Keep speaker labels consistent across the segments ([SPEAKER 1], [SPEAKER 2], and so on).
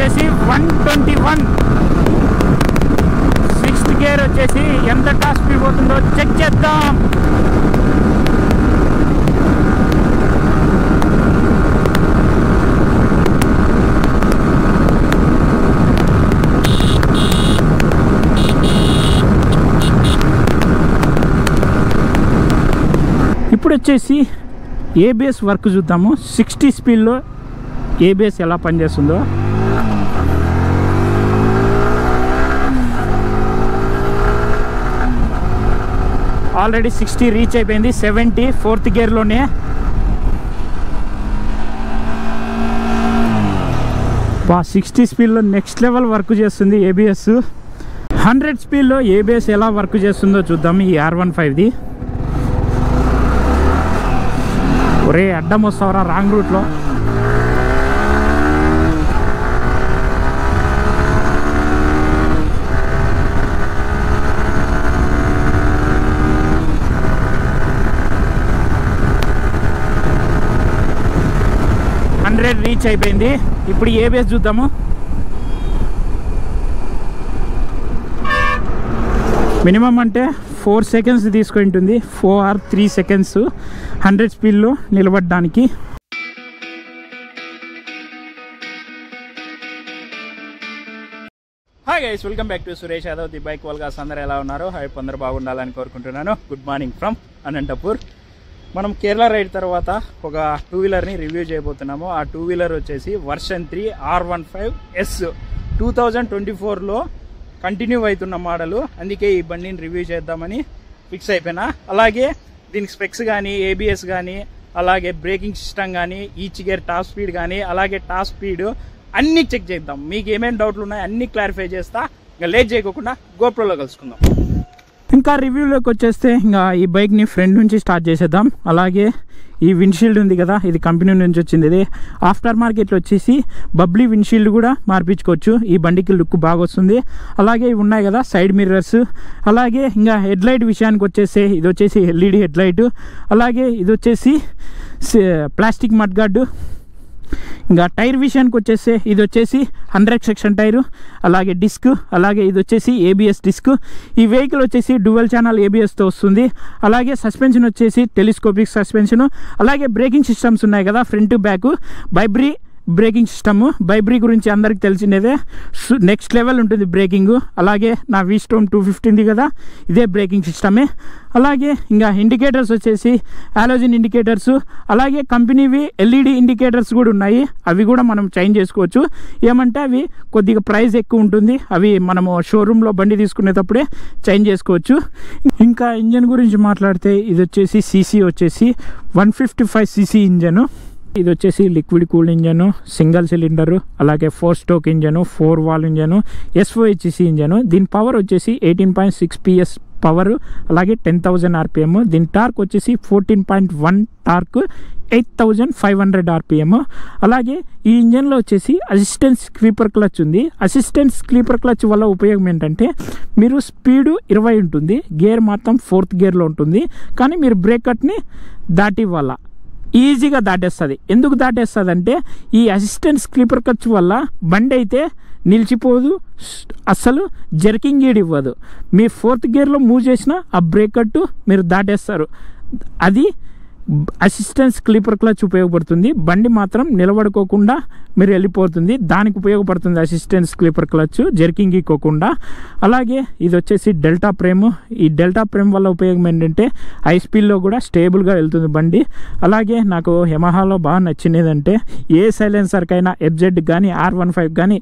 [SPEAKER 1] వచ్చేసి 121. 6th gear వచ్చేసి ఎంత టాప్ స్పీడ్ పోతుందో చెక్ చేద్దాం. ఇప్పుడు వచ్చేసి ఏబిఎస్ వర్క్ చూద్దాము. 60 స్పీడ్లో ఏబిఎస్ ఎలా పనిచేస్తుందో. ఆల్రెడీ 60 రీచ్ అయిపోయింది. 70 4th గేర్లోనే. బా 60 స్పీడ్లో నెక్స్ట్ లెవెల్ వర్క్ చేస్తుంది ఏబిఎస్. 100 స్పీడ్లో ఏబిఎస్ ఎలా వర్క్ చేస్తుందో చూద్దాం. ఈ R15ది. ఒరే అడ్డం వస్తావరా రాంగ్ రూట్లో. రీచ్ అయిపోయింది. ఇప్పుడు ఏబిఎస్ చూద్దాము. మినిమం అంటే 4 సెకండ్స్ తీసుకుంటుంది. 4 or 3 సెకండ్స్ 100 స్పీడ్లో నిలబడడానికి. Hi guys, welcome back to Suresh Yadav the bike వల్గాస్. అందరూ ఎలా ఉన్నారు? హైప్ అందరూ బాగుండాలని కోరుకుంటున్నాను. Good morning from Anantapur. మనం కేరళ రైడ్ తర్వాత ఒక 2 వీలర్ని రివ్యూ చేయబోతున్నాము. ఆ 2 వీలర్ వచ్చేసి వర్షన్ 3 R15S 2024లో కంటిన్యూ అవుతున్న మోడలు. అందుకే ఈ బండిని రివ్యూ చేద్దామని ఫిక్స్ అయిపోయినా. అలాగే దీనికి స్పెక్స్ కానీ, ఏబిఎస్ కానీ, అలాగే బ్రేకింగ్ సిస్టమ్ కానీ, ఈచ్ గేర్ టాప్ స్పీడ్ కానీ, అలాగే టాప్ స్పీడ్ అన్నీ చెక్ చేద్దాం. మీకు ఏమేమి డౌట్లు ఉన్నాయో అన్నీ క్లారిఫై చేస్తా. ఇంకా లేట్ చేయకుండా గోప్రోలో కలుసుకుందాం. ఇంకా రివ్యూలోకి వచ్చేస్తే ఇంకా ఈ బైక్ని ఫ్రంట్ నుంచి స్టార్ట్ చేసేద్దాం. అలాగే ఈ విండ్షీల్డ్ ఉంది కదా, ఇది కంపెనీ నుంచి వచ్చింది. ఇది ఆఫ్టర్ మార్కెట్లో వచ్చేసి బబ్లీ విండ్షీల్డ్ కూడా మార్పించుకోవచ్చు. ఈ బండికి లుక్ బాగా వస్తుంది. అలాగే ఇవి ఉన్నాయి కదా సైడ్ మిర్రర్స్. అలాగే ఇంకా హెడ్ లైట్ విషయానికి వచ్చేసి ఇది వచ్చేసి LED హెడ్ లైట్. అలాగే ఇది వచ్చేసి ప్లాస్టిక్ మడ్ గార్డు. ఇంకా టైర్ విషయానికి వచ్చేసి ఇది వచ్చేసి 100 సెక్షన్ టైరు. అలాగే డిస్క్. అలాగే ఇది వచ్చేసి ఏబిఎస్ డిస్క్. ఈ వెహికల్ వచ్చేసి డ్యువల్ ఛానల్ ఏబిఎస్తో వస్తుంది. అలాగే సస్పెన్షన్ వచ్చేసి టెలిస్కోపిక్ సస్పెన్షన్. అలాగే బ్రేకింగ్ సిస్టమ్స్ ఉన్నాయి కదా, ఫ్రంట్ బ్యాక్ బైబ్రీ బ్రేకింగ్ సిస్టమ్. బైబ్రీ గురించి అందరికి తెలిసినదే, నెక్స్ట్ లెవెల్ ఉంటుంది బ్రేకింగ్. అలాగే నా V-Stone 250 కదా, ఇదే బ్రేకింగ్ సిస్టమే. అలాగే ఇంకా ఇండికేటర్స్ వచ్చేసి హాలోజన్ ఇండికేటర్స్. అలాగే కంపెనీవి LED ఇండికేటర్స్ కూడా ఉన్నాయి. అవి కూడా మనం చేంజ్ చేసుకోవచ్చు. ఏమంటే అవి కొద్దిగా ప్రైస్ ఎక్కువ ఉంటుంది. అవి మనము షోరూంలో బండి తీసుకునేటప్పుడే చేంజ్ చేసుకోవచ్చు. ఇంకా ఇంజన్ గురించి మాట్లాడితే ఇది వచ్చేసి సీసీ వచ్చేసి 155cc ఇంజను. ఇది వచ్చేసి liquid cool engine, single cylinder. అలాగే 4 stroke engine, 4 valve engine, SOHC engine. దీని పవర్ వచ్చేసి 18.6 PS పవర్. అలాగే 10,000 RPM. దీని టార్క్ వచ్చేసి 14.1 టార్క్, 8,500 RPM. అలాగే ఈ ఇంజన్లో వచ్చేసి అసిస్టెంట్ స్లీపర్ క్లచ్ ఉంది. అసిస్టెంట్ స్లీపర్ క్లచ్ వల్ల ఉపయోగం ఏంటంటే మీరు స్పీడు 20 ఉంటుంది, గేర్ మాత్రం 4th గేర్లో ఉంటుంది. కానీ మీరు బ్రేక్ కట్ని దాటి వల్ల ఈజీగా దాటేస్తుంది. ఎందుకు దాటేస్తుంది అంటే ఈ అసిస్టెంట్ స్లీపర్ క్లచ్ వల్ల బండి అయితే నిలిచిపోదు, అస్సలు జర్కింగ్ గీడ్ ఇవ్వదు. మీ 4th గేర్లో మూవ్ చేసినా ఆ బ్రేక్ కట్టు మీరు దాటేస్తారు. అది అసిస్టెంట్ స్లీపర్ క్లచ్ ఉపయోగపడుతుంది. బండి మాత్రం నిలబడుకోకుండా మీరు వెళ్ళిపోతుంది. దానికి ఉపయోగపడుతుంది అసిస్టెంట్ స్లీపర్ క్లచ్, జర్కింగ్ ఇవ్వకుండా. అలాగే ఇది వచ్చేసి డెల్టా ఫ్రేమ్. ఈ డెల్టా ఫ్రేమ్ వల్ల ఉపయోగం ఏంటంటే హై స్పీడ్లో కూడా స్టేబుల్గా వెళ్తుంది బండి. అలాగే నాకు యమహాలో బాగా నచ్చినదంటే ఏ సైలెన్సర్కైనా FZ కానీ R15 కానీ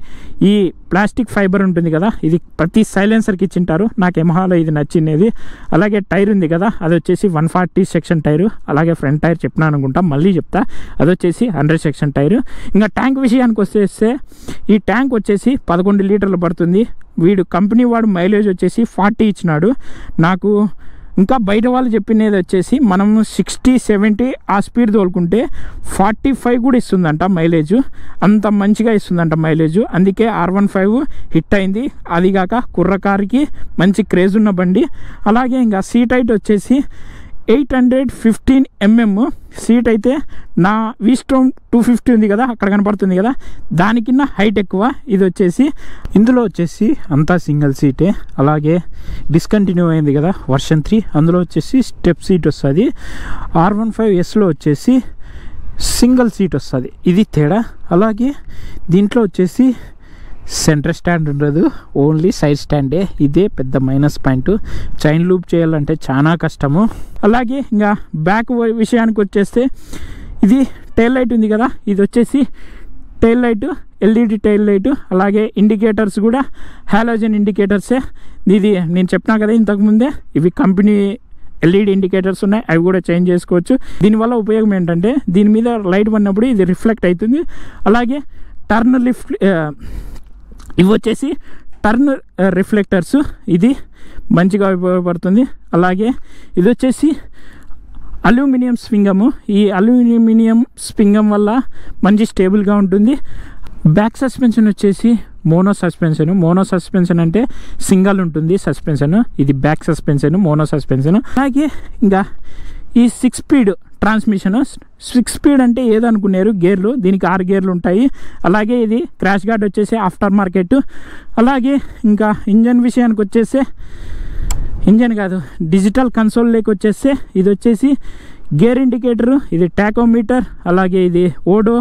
[SPEAKER 1] ఈ ప్లాస్టిక్ ఫైబర్ ఉంటుంది కదా, ఇది ప్రతి సైలెన్సర్కి ఇచ్చింటారు. నాకు యమహాలో ఇది నచ్చినది. అలాగే టైర్ ఉంది కదా, అది వచ్చేసి 140 సెక్షన్ టైరు. అలాగే ఫ్రంట్ టైర్ చెప్పినాను అనుకుంటా, మళ్ళీ చెప్తా. అది వచ్చేసి 100 సెక్షన్ టైరు. ఇంకా ట్యాంక్ విషయానికి వచ్చేస్తే ఈ ట్యాంక్ వచ్చేసి 11 లీటర్లు పడుతుంది. వీడు కంపెనీ వాడు మైలేజ్ వచ్చేసి 40 ఇచ్చినాడు. నాకు ఇంకా బయట వాళ్ళు చెప్పినది వచ్చేసి మనం 60-70 ఆ స్పీడ్ తోలుకుంటే 45 కూడా ఇస్తుందంట మైలేజ్. అంత మంచిగా ఇస్తుందంట మైలేజ్. అందుకే R15 హిట్ అయింది. అదిగాక కుర్రకారుకి మంచి క్రేజ్ ఉన్న బండి. అలాగే ఇంకా సీట్ హైట్ వచ్చేసి 815mm సీట్ అయితే నా వీస్ట్రోమ్ 250 ఉంది కదా, అక్కడ కనపడుతుంది కదా, దానికిన్నా హైట్ ఎక్కువ. ఇది వచ్చేసి ఇందులో వచ్చేసి అంతా సింగిల్ సీటే. అలాగే డిస్కంటిన్యూ అయింది కదా వర్షన్ 3, అందులో వచ్చేసి స్టెప్ సీట్ వస్తుంది. R15Sలో వచ్చేసి సింగిల్ సీట్ వస్తుంది, ఇది తేడా. అలాగే దీంట్లో వచ్చేసి సెంటర్ స్టాండ్ ఉండదు, ఓన్లీ సైడ్ స్టాండే. ఇదే పెద్ద మైనస్ పాయింట్. చైన్ లూప్ చేయాలంటే చాలా కష్టము. అలాగే ఇంకా బ్యాక్ విషయానికి వచ్చేస్తే ఇది టైల్ లైట్ ఉంది కదా, ఇది వచ్చేసి tail light, LED tail light. అలాగే ఇండికేటర్స్ కూడా హాలోజన్ ఇండికేటర్సే. ఇది నేను చెప్పినా కదా ఇంతకుముందే, ఇవి కంపెనీ ఎల్ఈడి ఇండికేటర్స్ ఉన్నాయి, అవి కూడా చేంజ్ చేసుకోవచ్చు. దీనివల్ల ఉపయోగం ఏంటంటే దీని మీద లైట్ పడినప్పుడు ఇది రిఫ్లెక్ట్ అవుతుంది. అలాగే టర్న్ లిఫ్ట్, ఇవి వచ్చేసి టర్న్ రిఫ్లెక్టర్స్, ఇది మంచిగా ఉపయోగపడుతుంది. అలాగే ఇది వచ్చేసి అల్యూమినియం స్పింగము. ఈ అల్యూమినియం స్పింగం వల్ల మంచి స్టేబుల్గా ఉంటుంది. బ్యాక్ సస్పెన్షన్ వచ్చేసి మోనో సస్పెన్షన్. మోనో సస్పెన్షన్ అంటే సింగల్ ఉంటుంది సస్పెన్షన్, ఇది బ్యాక్ సస్పెన్షన్, మోనో సస్పెన్షన్. అలాగే ఇంకా ఈ 6 స్పీడ్ ట్రాన్స్మిషన్. 6 స్పీడ్ అంటే ఏదనుకున్నారు, గేర్లు, దీనికి 6 గేర్లు ఉంటాయి. అలాగే ఇది క్రాష్ గార్డ్ వచ్చేసి ఆఫ్టర్ మార్కెట్. అలాగే ఇంకా ఇంజన్ విషయానికి వచ్చేస్తే, ఇంజన్ కాదు డిజిటల్ కన్సోల్ లేక వచ్చేస్తే ఇది వచ్చేసి గేర్ ఇండికేటరు, ఇది టాకోమీటర్, అలాగే ఇది ఓడో,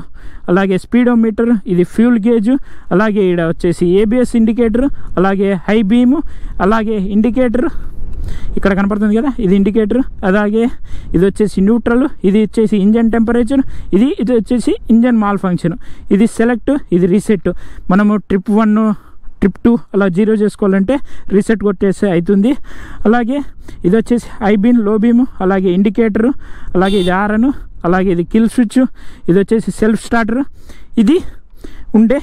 [SPEAKER 1] అలాగే స్పీడోమీటర్, ఇది ఫ్యూల్ గేజ్, అలాగే ఇక్కడ వచ్చేసి ఏబిఎస్ ఇండికేటర్, అలాగే హై బీము, అలాగే ఇండికేటర్ ఇక్కడ కనపడుతుంది కదా, ఇది ఇండికేటర్. అలాగే ఇది వచ్చేసి న్యూట్రల్, ఇది వచ్చేసి ఇంజన్ టెంపరేచర్, ఇది వచ్చేసి ఇంజన్ మాల్ ఫంక్షన్, ఇది సెలెక్ట్, ఇది రీసెట్. మనము ట్రిప్ 1 ట్రిప్ 2 అలా 0 చేసుకోవాలంటే రీసెట్ కొట్టేస్తే అవుతుంది. అలాగే ఇది వచ్చేసి హై బీమ్, లో బీము, అలాగే ఇండికేటరు, అలాగే ఇది ఆరను, అలాగే ఇది కిల్ స్విచ్, ఇది వచ్చేసి సెల్ఫ్ స్టార్టర్. ఇది ఉండే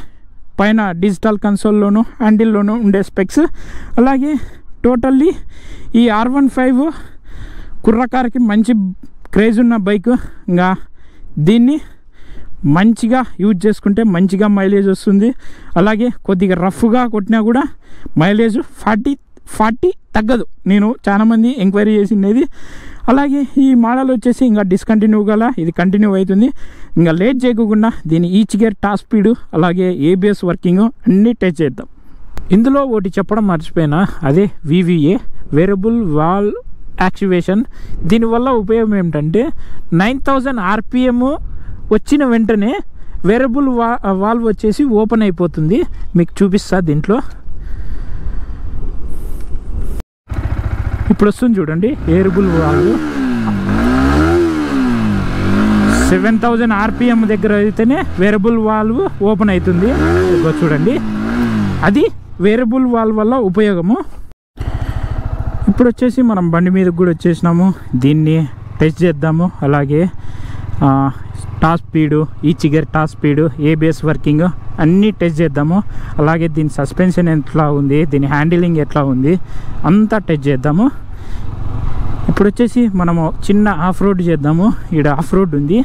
[SPEAKER 1] పైన డిజిటల్ కన్సోల్లోను హ్యాండిల్లోనూ ఉండే స్పెక్స్. అలాగే టోటల్లీ ఈ R15 కుర్రకారుకి మంచి క్రేజ్ ఉన్న బైక్. ఇంకా దీన్ని మంచిగా యూజ్ చేసుకుంటే మంచిగా మైలేజ్ వస్తుంది. అలాగే కొద్దిగా రఫ్గా కొట్టినా కూడా మైలేజ్ 40 తగ్గదు. నేను చాలామంది ఎంక్వైరీ చేసినది. అలాగే ఈ మోడల్ వచ్చేసి ఇంకా డిస్కంటిన్యూ గల, ఇది కంటిన్యూ అవుతుంది. ఇంకా లేట్ చేయకుండా దీని ఈచ్ గేర్ టాప్ స్పీడ్, అలాగే ఏబిఎస్ వర్కింగ్ అన్నీ టెస్ట్ చేద్దాం. ఇందులో ఒకటి చెప్పడం మర్చిపోయినా, అదే VVA, వేరియబుల్ వాల్వ్ యాక్టివేషన్. దీనివల్ల ఉపయోగం ఏమిటంటే 9000 RPM వచ్చిన వెంటనే వేరియబుల్ వాల్వ్ వచ్చేసి ఓపెన్ అయిపోతుంది. మీకు చూపిస్తా దీంట్లో. ఇప్పుడు వస్తుంది చూడండి, వేరియబుల్ వాల్వ్ 7000 RPM దగ్గర అయితేనే వేరియబుల్ వాల్వ్ ఓపెన్ అవుతుంది. చూడండి, అది వేరియబుల్ వాల్వ్ వల్ల ఉపయోగము. ఇప్పుడు వచ్చేసి మనం బండి మీదకి కూడా వచ్చేసినాము, దీన్ని టెస్ట్ చేద్దాము. అలాగే top speed, each gear top speed, ABS working అన్నీ టెస్ట్ చేద్దాము. అలాగే దీని సస్పెన్షన్ ఎట్లా ఉంది, దీని హ్యాండిలింగ్ ఎట్లా ఉంది అంతా టెస్ట్ చేద్దాము. ఇప్పుడు వచ్చేసి మనము చిన్న ఆఫ్ రోడ్ చేద్దాము. ఇక్కడ ఆఫ్ రోడ్ ఉంది,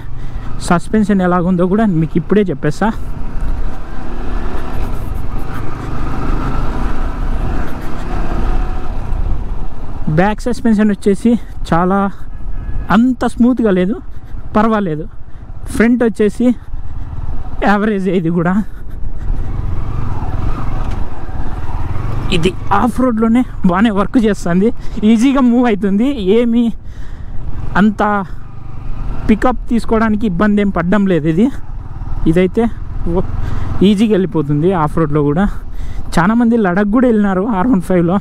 [SPEAKER 1] సస్పెన్షన్ ఎలాగుందో కూడా మీకు ఇప్పుడే చెప్పేస్తా. బ్యాక్ సస్పెన్షన్ వచ్చేసి చాలా అంత స్మూత్గా లేదు, పర్వాలేదు. ఫ్రంట్ వచ్చేసి యావరేజ్, ఇది కూడా. ఇది ఆఫ్ రోడ్లోనే బాగానే వర్క్ చేస్తుంది, ఈజీగా మూవ్ అవుతుంది. ఏమీ అంత పికప్ తీసుకోవడానికి ఇబ్బంది ఏం పడడం లేదు. ఇదైతే ఈజీగా వెళ్ళిపోతుంది ఆఫ్ రోడ్లో కూడా. చాలామంది లడక్ కూడా వెళ్ళినారు R15లో.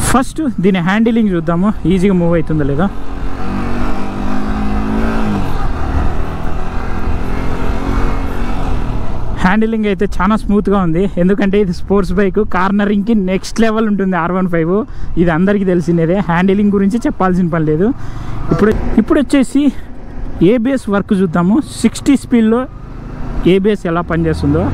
[SPEAKER 1] ఫస్ట్ దీని హ్యాండిలింగ్ చూద్దాము, ఈజీగా మూవ్ అవుతుందో లేదా. హ్యాండిలింగ్ అయితే చాలా స్మూత్గా ఉంది, ఎందుకంటే ఇది స్పోర్ట్స్ బైక్. కార్నరింగ్కి నెక్స్ట్ లెవెల్ ఉంటుంది R15, ఇది అందరికీ తెలిసినదే. హ్యాండిలింగ్ గురించి చెప్పాల్సిన పని లేదు. ఇప్పుడు వచ్చేసి ఏబిఎస్ వర్క్ చూద్దాము. 60 స్పీడ్లో ఏబిఎస్ ఎలా పనిచేస్తుందో.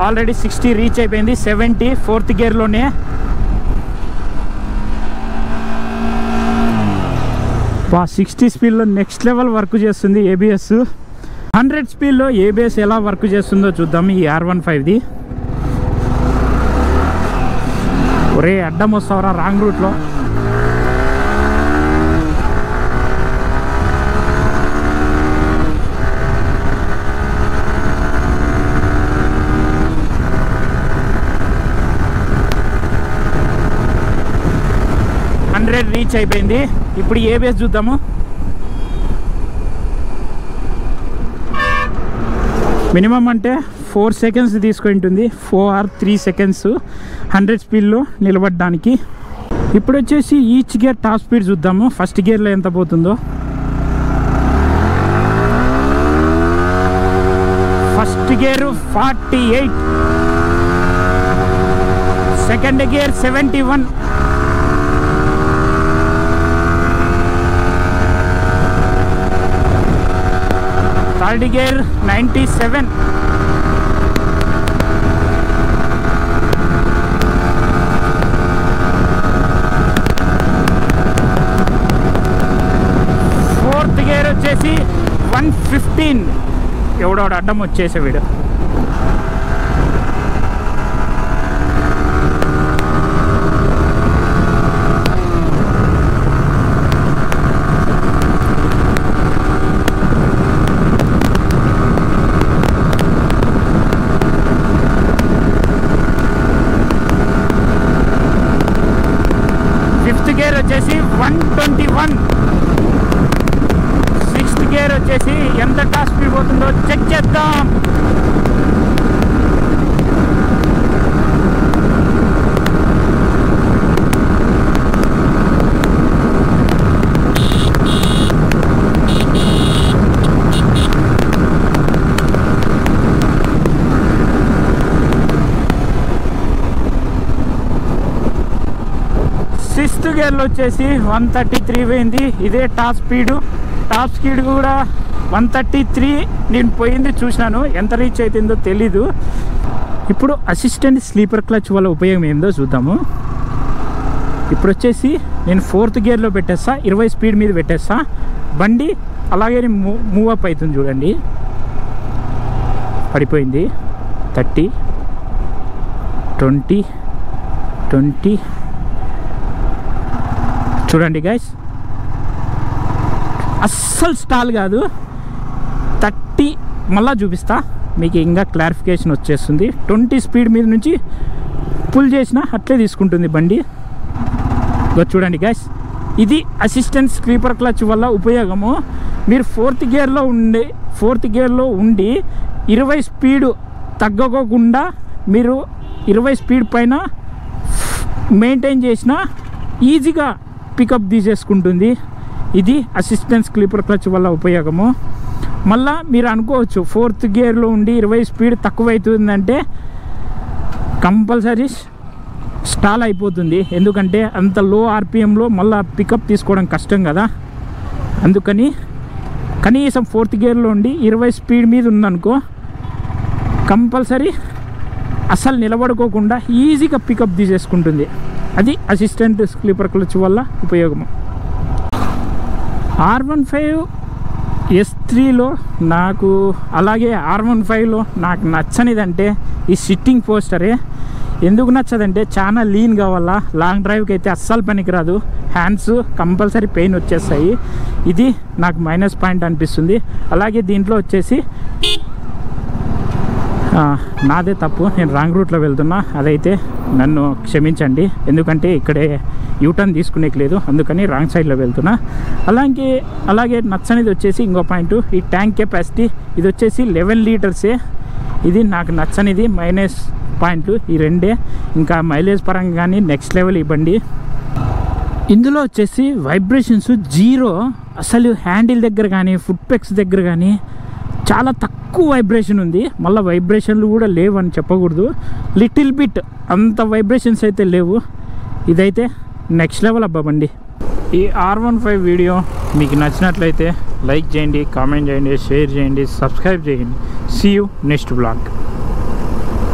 [SPEAKER 1] ఆల్రెడీ 60 రీచ్ అయిపోయింది, 70 4th గేర్లోనే. బా 60 స్పీడ్లో నెక్స్ట్ లెవెల్ వర్క్ చేస్తుంది ఏబిఎస్. 100 స్పీడ్లో ఏబిఎస్ ఎలా వర్క్ చేస్తుందో చూద్దాం ఈ R15ది. ఒరే అడ్డం వస్తావరా రాంగ్ రూట్లో. రీచ్ అయిపోయింది. ఇప్పుడు ఏబిఎస్ చూద్దాము. మినిమం అంటే 4 సెకండ్స్ తీసుకుంటుంది, 4 or 3 సెకండ్స్ 100 స్పీడ్లో నిలబడడానికి. ఇప్పుడు వచ్చేసి ఈచ్ గేర్ టాప్ స్పీడ్ చూద్దాము. ఫస్ట్ గేర్లో ఎంత పోతుందో. First gear 48, second gear 71, third gear 97, fourth gear వచ్చేసి 115. ఎవడోడు అడ్డం వచ్చేసే వీడు. ఫిఫ్త్ గేర్ వచ్చేసి 121. సిక్స్త్ గేర్ వచ్చేసి ఎంత టాప్ స్పీడ్ పోతుందో చెక్ చేద్దాం. సిక్స్త్ గేర్లో వచ్చేసి 133 పోయింది. ఇదే టాప్ స్పీడ్. టాప్ స్పీడ్ కూడా 133 నేను పోయింది చూసినాను. ఎంత రీచ్ అవుతుందో తెలీదు. ఇప్పుడు అసిస్టెంట్ స్లీపర్ క్లచ్ వల్ల ఉపయోగం ఏందో చూద్దాము. ఇప్పుడు వచ్చేసి నేను 4th గేర్లో పెట్టేస్తా, 20 స్పీడ్ మీద పెట్టేస్తా. బండి అలాగే మూవ్ అప్ అవుతుంది చూడండి. పడిపోయింది. 30, 20, 20. చూడండి గైస్, అస్సలు స్టాల్ కాదు. 30 మళ్ళా చూపిస్తా మీకు, ఇంకా క్లారిఫికేషన్ వచ్చేస్తుంది. 20 స్పీడ్ మీద నుంచి పుల్ చేసిన అట్లే తీసుకుంటుంది బండి. చూడండి గైస్, ఇది అసిస్టెంట్ స్లీపర్ క్లచ్ వల్ల ఉపయోగము. మీరు 4th గేర్లో ఉండి 20 స్పీడ్ తగ్గకోకుండా మీరు 20 స్పీడ్ పైన మెయింటైన్ చేసిన ఈజీగా పికప్ తీసేసుకుంటుంది. ఇది అసిస్టెంట్ స్లీపర్ క్లచ్ వల్ల ఉపయోగము. మళ్ళా మీరు అనుకోవచ్చు 4th గేర్లో ఉండి 20 స్పీడ్ తక్కువ అవుతుందంటే కంపల్సరీ స్టాల్ అయిపోతుంది. ఎందుకంటే అంత లో ఆర్పిఎంలో మళ్ళీ పికప్ తీసుకోవడం కష్టం కదా. అందుకని కనీసం 4th గేర్లో ఉండి 20 స్పీడ్ మీద ఉందనుకో కంపల్సరీ అస్సలు నిలబడుకోకుండా ఈజీగా పికప్ తీసేసుకుంటుంది. అది అసిస్టెంట్ స్లీపర్ క్లచ్ వల్ల ఉపయోగము. R15 S3లో నాకు, అలాగే R15లో నాకు నచ్చనిదంటే ఈ సిట్టింగ్ పోస్టరే. ఎందుకు నచ్చదంటే చాలా లీన్ కావాలా. లాంగ్ డ్రైవ్కి అయితే అస్సలు పనికిరాదు. హ్యాండ్స్ కంపల్సరీ పెయిన్ వచ్చేస్తాయి. ఇది నాకు మైనస్ పాయింట్ అనిపిస్తుంది. అలాగే దీంట్లో వచ్చేసి నాదే తప్పు, నేను రాంగ్ రూట్లో వెళ్తున్నా. అదైతే నన్ను క్షమించండి. ఎందుకంటే ఇక్కడే యూటర్న్ తీసుకునేకి లేదు, అందుకని రాంగ్ సైడ్లో వెళ్తున్నా. అలాగే నచ్చనిది వచ్చేసి ఇంకో పాయింట్, ఈ ట్యాంక్ కెపాసిటీ. ఇది వచ్చేసి 11 లీటర్సే. ఇది నాకు నచ్చనిది మైనస్ పాయింట్లు ఈ రెండే. ఇంకా మైలేజ్ పరంగా కానీ నెక్స్ట్ లెవెల్ ఇవ్వండి. ఇందులో వచ్చేసి వైబ్రేషన్స్ 0. అసలు హ్యాండిల్ దగ్గర కానీ ఫుట్ పెక్స్ దగ్గర కానీ చాలా తక్కువ వైబ్రేషన్ ఉంది. మళ్ళీ వైబ్రేషన్లు కూడా లేవు అని చెప్పకూడదు, లిటిల్ బిట్ అంత వైబ్రేషన్స్ అయితే లేవు. ఇదైతే నెక్స్ట్ లెవెల్ అబ్బాబండి. ఈ R15 వీడియో మీకు నచ్చినట్లయితే లైక్ చేయండి, కామెంట్ చేయండి, షేర్ చేయండి, సబ్స్క్రైబ్ చేయండి. See you next blog.